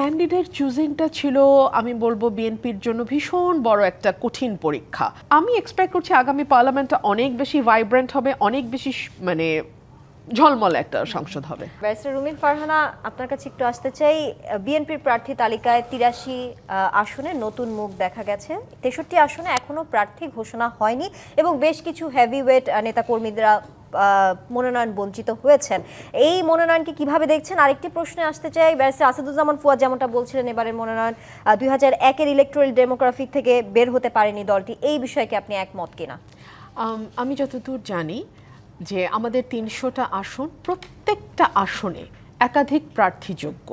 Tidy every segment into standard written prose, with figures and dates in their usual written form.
Candidate চুজিংটা ছিল আমি বলবো বিএনপির জন্য ভীষণ বড় একটা কঠিন পরীক্ষা। আমি এক্সপেক্ট করছি আগামী পার্লামেন্টটা অনেক বেশি ভাইব্রেন্ট হবে, অনেক বেশি মানে ঝলমলে একটা সংসদ হবে। ব্যারিস্টার রুমিন ফারহানা, আপনার কাছে একটু আসতে চাই। বিএনপির প্রার্থী তালিকায় ৮৩ আসনে নতুন মুখ দেখা গেছে, ৬৩ আসনে এখনো প্রার্থী ঘোষণা হয়নি এবং বেশ কিছু হেভিওয়েট নেতাকর্মীরা মনোনয়ন বঞ্চিত হয়েছেন। এই মনোনয়নকে কিভাবে দেখছেন? আরেকটি প্রশ্নে আসতে চাই, ব্যারিস্টার আসাদুজ্জামান ফুয়াদ যেমনটা বলছিলেন এবারের মনোনয়ন ২০০১-এর ইলেকটোরাল ডেমোগ্রাফিক থেকে বের হতে পারেনি দলটি, এই বিষয়ে কি আপনি একমত কিনা? আমি যতদূর জানি যে আমাদের ৩০০টা আসন, প্রত্যেকটা আসনে একাধিক প্রার্থীযোগ্য,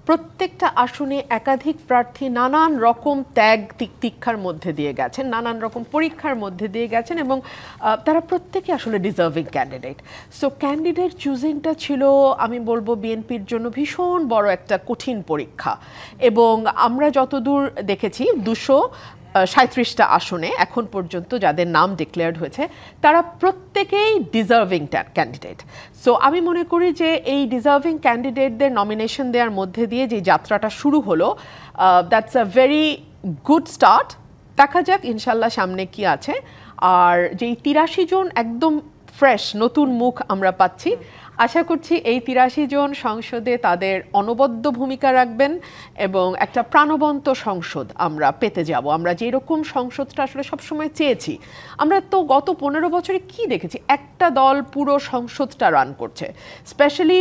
প্রত্যেকটা আসনে একাধিক প্রার্থী নানান রকম ত্যাগ তিক্ষার মধ্যে দিয়ে গেছেন, নানান রকম পরীক্ষার মধ্যে দিয়ে গেছেন এবং তারা প্রত্যেকে আসলে ডিজার্ভিং ক্যান্ডিডেট। সো ক্যান্ডিডেট চুজিংটা ছিল আমি বলবো বিএনপির জন্য ভীষণ বড় একটা কঠিন পরীক্ষা এবং আমরা যতদূর দেখেছি ২৩৭টা আসনে এখন পর্যন্ত যাদের নাম ডিক্লেয়ার্ড হয়েছে তারা প্রত্যেকেই ডিজার্ভিং ক্যান্ডিডেট। সো আমি মনে করি যে এই ডিজার্ভিং ক্যান্ডিডেটদের নমিনেশন দেওয়ার মধ্যে দিয়ে যে যাত্রাটা শুরু হলো, that's a very good start. দেখা যাক ইনশাল্লাহ সামনে কি আছে। আর যেই ৮৩ জন একদম ফ্রেশ নতুন মুখ আমরা পাচ্ছি, আশা করছি এই ৮৩ জন সংসদে তাদের অনবদ্য ভূমিকা রাখবেন এবং একটা প্রাণবন্ত সংসদ আমরা পেতে যাব। আমরা যেরকম সংসদটা আসলে সবসময় চেয়েছি, আমরা তো গত ১৫ বছরে কি দেখেছি, একটা দল পুরো সংসদটা রান করছে। স্পেশালি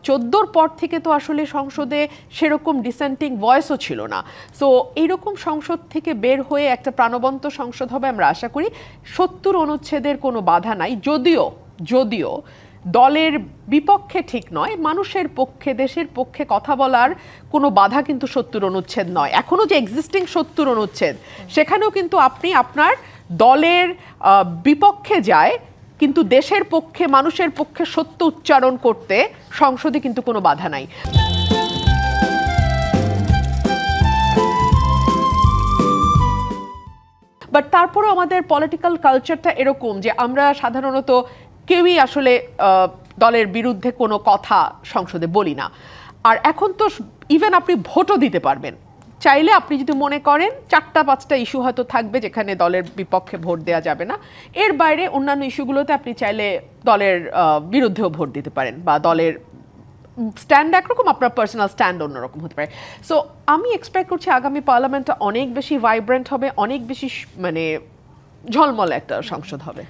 ১৪র পর থেকে তো আসলে সংসদে সেরকম ডিসেন্টিং ভয়েসও ছিল না। সো এইরকম সংসদ থেকে বের হয়ে একটা প্রাণবন্ত সংসদ হবে আমরা আশা করি। ৭০ অনুচ্ছেদের কোনো বাধা নাই, যদিও দলের বিপক্ষে ঠিক নয়, মানুষের পক্ষে, দেশের পক্ষে কথা বলার কোনো বাধা কিন্তু ৭০ অনুচ্ছেদ নয়। এখনো যে এক্সিস্টিং ৭০ অনুচ্ছেদ, সেখানেও কিন্তু আপনি আপনার দলের বিপক্ষে যায় কিন্তু দেশের পক্ষে, মানুষের পক্ষে সত্য উচ্চারণ করতে সংসদে কিন্তু কোনো বাধা নাই। বাট তারপরও আমাদের পলিটিক্যাল কালচারটা এরকম যে আমরা সাধারণত কেউই আসলে দলের বিরুদ্ধে কোনো কথা সংসদে বলি না। আর এখন তো ইভেন আপনি ভোটও দিতে পারবেন চাইলে। আপনি যদি মনে করেন ৪-৫টা ইস্যু হয়তো থাকবে যেখানে দলের বিপক্ষে ভোট দেওয়া যাবে না, এর বাইরে অন্যান্য ইস্যুগুলোতে আপনি চাইলে দলের বিরুদ্ধেও ভোট দিতে পারেন বা দলের স্ট্যান্ড একরকম, আপনার পার্সোনাল স্ট্যান্ড অন্যরকম হতে পারে। সো আমি এক্সপেক্ট করছি আগামী পার্লামেন্টটা অনেক বেশি ভাইব্রেন্ট হবে, অনেক বেশি মানে ঝলমলে একটা সংসদ হবে।